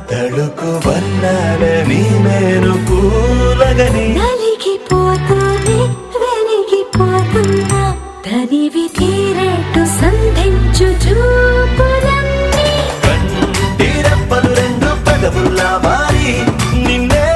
తడుకు వన్నాలని నేను పూలగని నలిగిపోతూనే వెలిగిపోతున్నా తనివి తీరేట్టు సంధించు చూపులన్నీ కంటి రెప్పలు రెండు పెదవుల్లా మారి నిన్నే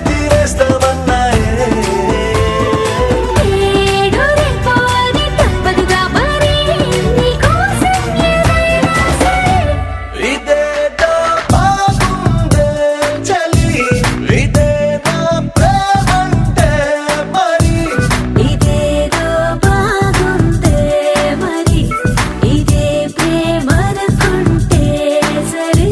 తీరేస్తామన్నాయే ఏడు రేపాని తప్పదుగా మరి నీకోసం ఏదైనా సరే ఇదేదో బాగుందే చలి ఇదే నా ప్రేమంటే మరి ఇదేదో బాగుందే మరి ఇదే ప్రేమనుకుంటే సరే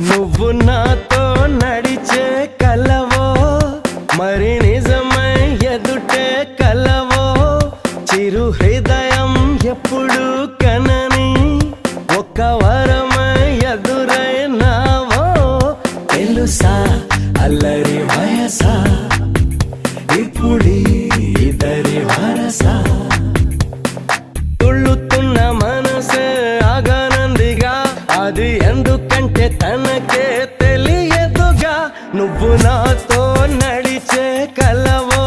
నువ్వు నాతో నడిచే కలవో మరి నిజమై ఎదుటే కలవో చిరు హృదయం ఎప్పుడు కనని ఒక వరమై ఎదురైనావో తెలుసా అల్లరి వయసా ఇప్పుడీ ఇద్దరి వరసా తుళ్ళుతున్న మనసే ఆగనందిగా అది ఎందుకంటే తనకే తెలియదుగా నువ్వు నాతో నడిచే కలవో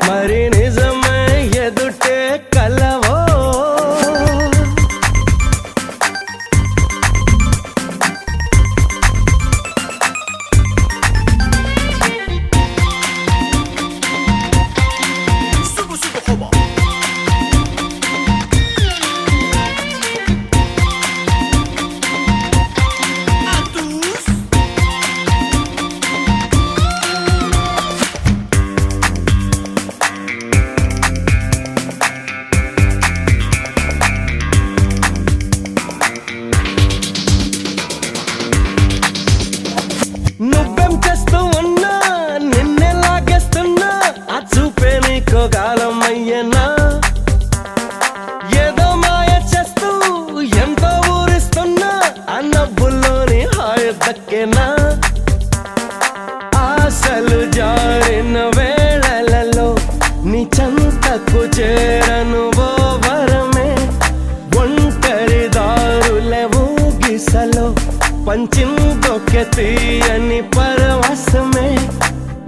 మరి నిజమై ఎదుటే కలవో నువ్వేం చేస్తూ ఉన్నా నిన్నే లాగేస్తున్నా ఆ చూపే నీకో గాలం అయ్యేనా ఏదో మాయ చేస్తూ ఎంతో ఊరిస్తున్నా ఆ నవ్వుల్లోని హాయి దక్కేనా ఆశలు జారిన వేళలలో నీ చంతకు చేరను ఓ వరమే ఒంటరి దారులెవు గిసలో పంచిందొక్క తీయని పరవశమే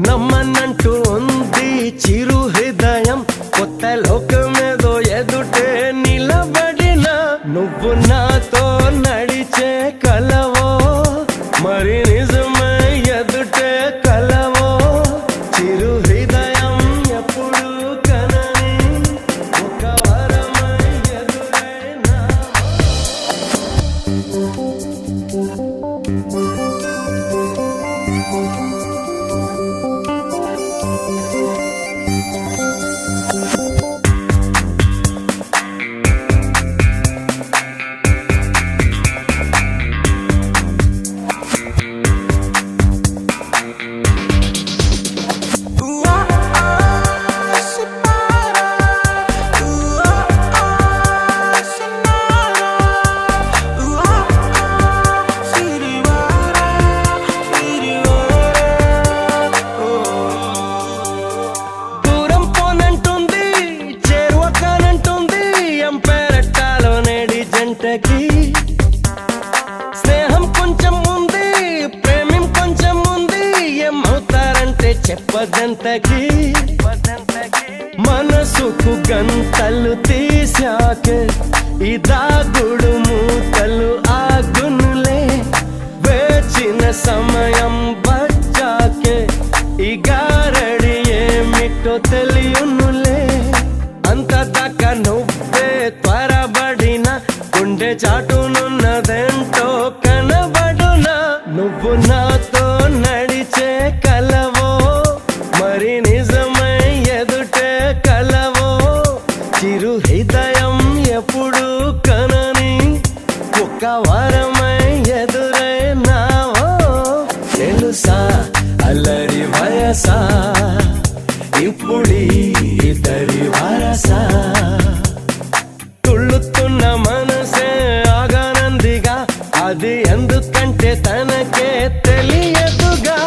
నమ్మనంటూ ఉంది చిరు హృదయం కొత్త లోకమేదో ఎదుటే నిలబడిన నువ్వు నాతో నడిచే కలవో మరి నిజమై ఎదుటే కలవో చిరు హృదయం ఎప్పుడు కనని ఒక వరమై ఎదురైనా స్నేహం కొంచెం ఉంది ప్రేమం కొంచెం ఉంది ఏమవుతారంటే చెప్పదంతకి మనసుకు గంతలు తీశాకే ఈ దాగుడు మూతలు ఆగునులే సమయం వచ్చాకే ఈ గారడి ఏమిటో తెలియనులే. అంత దాకా నువ్వే త్వరబడిన గుండె చాటునున్నదేంటో కనబడునా. నువ్వు నాతో నడిచే కలవో మరి నిజమై ఎదుటే కలవో. చిరు హృదయం ఎప్పుడు కనని ఒక్క వారమై ఎదురైనావో. తెలుసా అల్లరి వయసా ఇప్పుడీ ఇద్దరి వరసా. తుళ్ళుతున్న మనసే ఆగానందిగా అది ఎందుకంటే తనకే తెలియదుగా.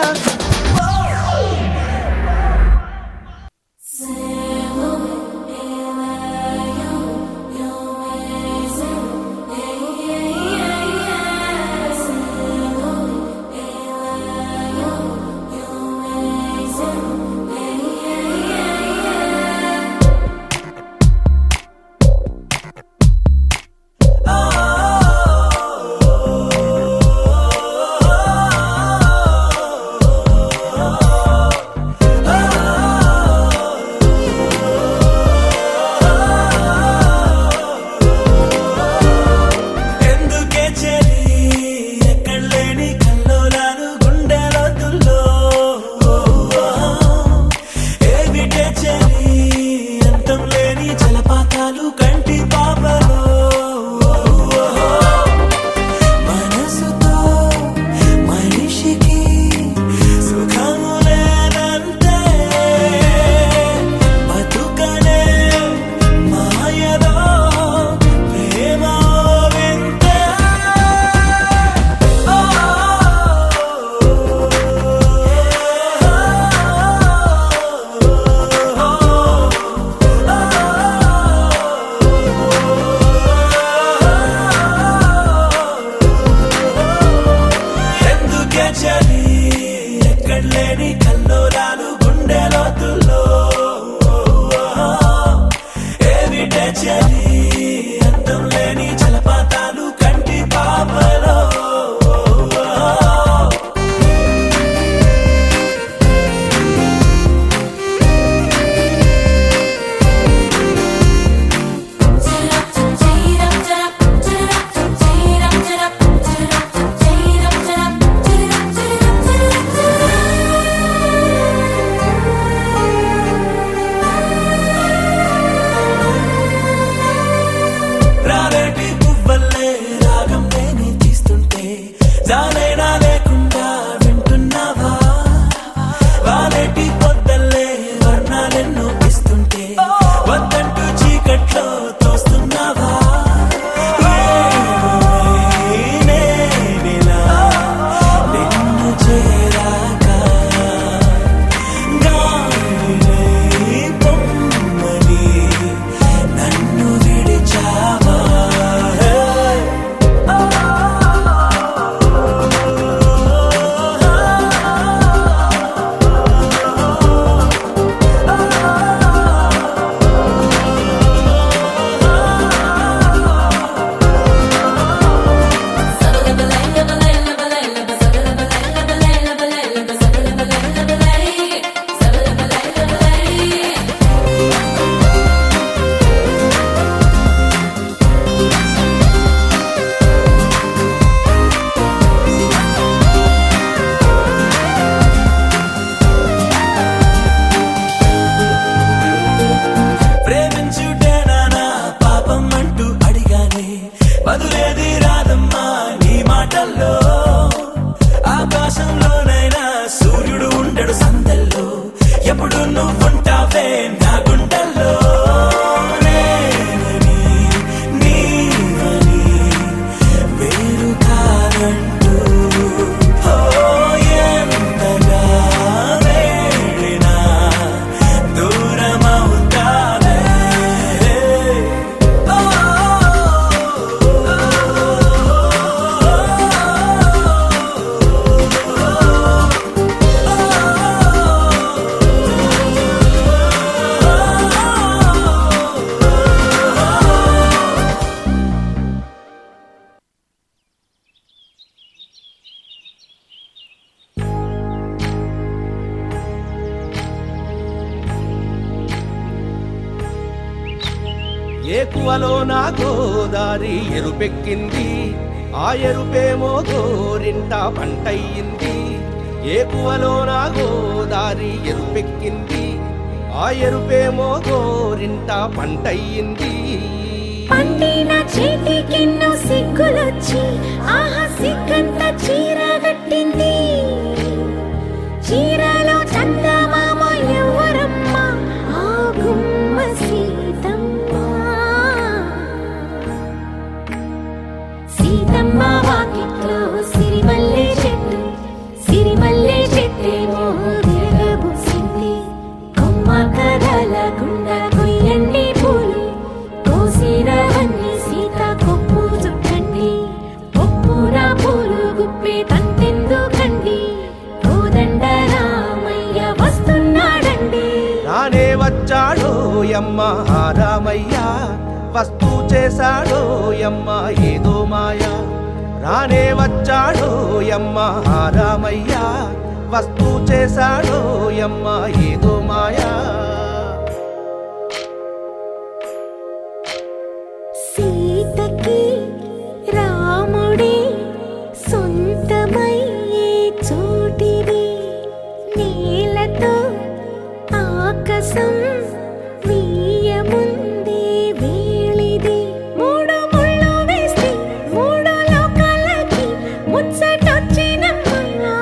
ఏకువలో నా గోదారి ఎరుపెక్కింది ఆ ఎరుపేమో గోరింట పంటయ్యింది ఏకువలో నా గోదారి ఎరుపెక్కింది ఆ ఎరుపేమో గోరింట పంటయ్యింది పండిన చేతికెన్నో సిగ్గులొచ్చి ఆహా సిగ్గంత చీర కట్టింది చీరలో చందమామ ఎవరమ్మ ఆ గుమ్మ సీతమ్మ సీతమ్మ వాకిట్లో సిరిమల్లె చెట్టేమో విరగబూసింది కొమ్మ కదలకుండా కొయ్యండి పూలు కోసిరవన్నీ సీత కొప్పు చుట్టండి కొప్పున పూలు గుప్పే తంతెందుకండి కోదండ రామయ్య వస్తున్నాడండి రానే వచ్చాడో యమ్మ రామయ్య వస్తూ చేశాడో యమ్మ ఏదో మాయ రానే వచ్చాడో యమ్మ రామయ్య వస్తూ చేశాడో యమ్మ ఏదో మాయా సీతకి రాముడే సొంతమయ్యే చోటిది నేలతో ఆకాశం వీయముందే వేళిది మూడు ముళ్ళు వేస్తే మూడు లోకాలకి ముచ్చటొచ్చినమ్మా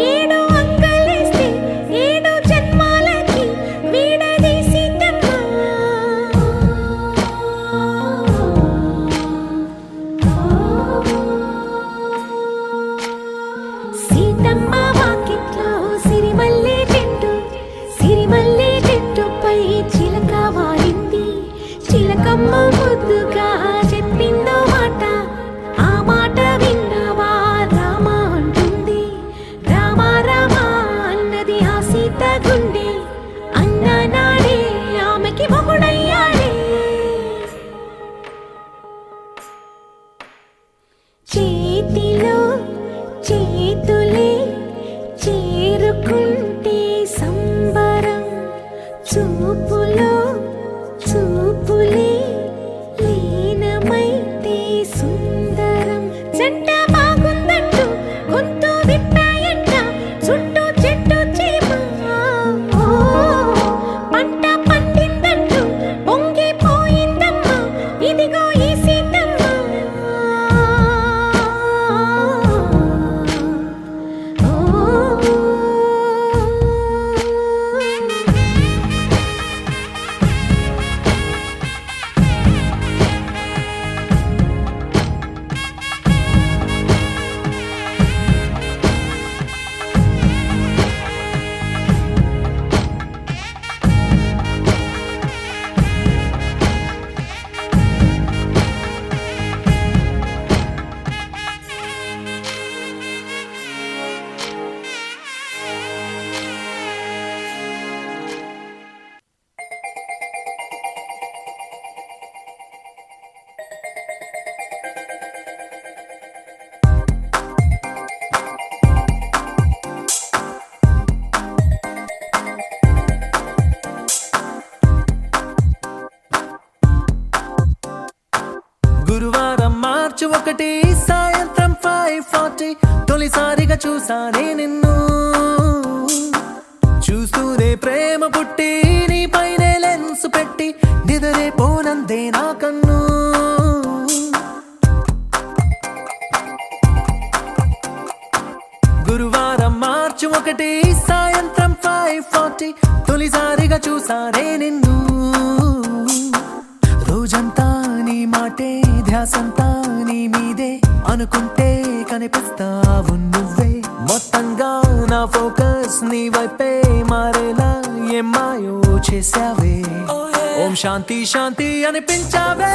ఏడు అంకలేస్తే ఏడు జన్మాలకి వీడదీసిందమ్మా సీతమ్మ వాకిట్లో సిరిమల్లె చెట్టుపై చిలక వాలింది చిలకమ్మ ముద్దుగా చెప్పిందో మాట ఆ మాట విన్నవా రామ అంటుంది రామ రామ అన్నది ఆ సీత గుండె అన్న నాడే ఆమెకి మొగుడయ్యాడే చేతిలో చేతులే చేరుకుంటే సంబరం చూపులో చూపులే లీనమైతే సుందరం జంట బాగుందంటూ గొంతు విప్పాయంట చుట్టూ చెట్టు చీమ పంట పండిందంటూ పొంగిపోయిందమ్మా ఇదిగో ఈ సీతమ్మ గురువారం మార్చి 1 సాయంత్రం 5:40 తొలిసారిగా చూసానే నిన్ను చూస్తూనే ప్రేమ పుట్టి నీ పైనే లెన్స్ పెట్టి నిదరే పోనందే నా కన్ను గురువారం మార్చి 1 సాయంత్రం 5:40 తొలిసారిగా చూసానే నిన్ను రోజంతా నీ మాటే ధ్యాసంతా నీ మీదే అనుకుంటే కనిపిస్తావు నువ్వే మొత్తంగా నా ఫోకస్ నీ వైపే మారేలా ఏం మాయో చేసావే ఓం శాంతి శాంతి అనిపించావే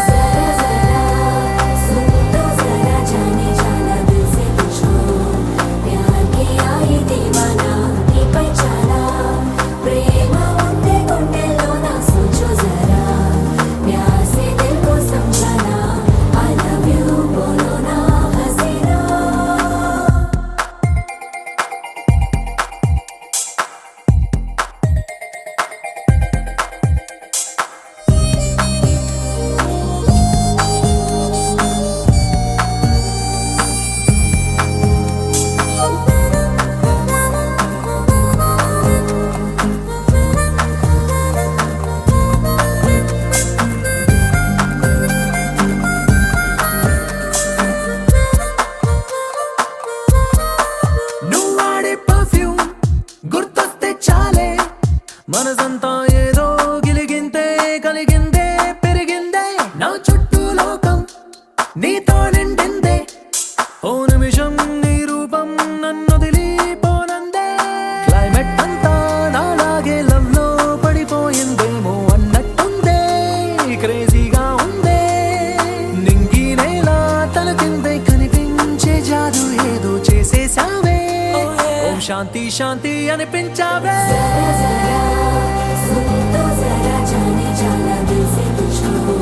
శాంతి శాంతి అనిపించావే जरा जरा सुन तो जरा जाने जाना दिल से तुझको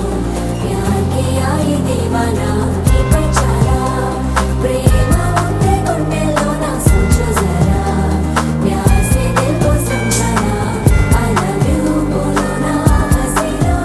प्यार किया ये दीवाना नी पर चला प्रेम उनके गुंडेलो ना सोचो जरा प्यार से दिल को समझाना I love you बोलो ना हसीना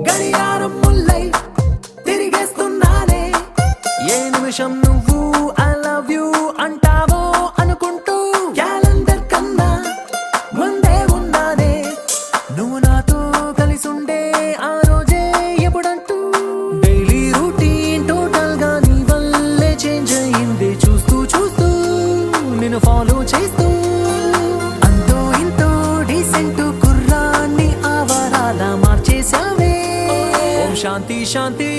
గడియారం ముల్లై తిరిగేస్తున్నానే ఏ నిమిషం నువ్వు ఐ లవ్ యూ అంటావో అనుకుంటూ క్యాలెండర్ కన్నా ముందే ఉన్నానే నువ్వు నాతో కలిసుండే ఆ రోజే ఎప్పుడంటూ డైలీ రూటీన్ టోటల్ గా నీ వల్లే చేంజ్ అయింది చూస్తూ చూస్తూ నిన్ను ఫాలో చేస్తూ అంతో ఇంతో డీసెంట్ కుర్రాన్ని ఆవరాలా మార్చేసావే ఓం శాంతి శాంతి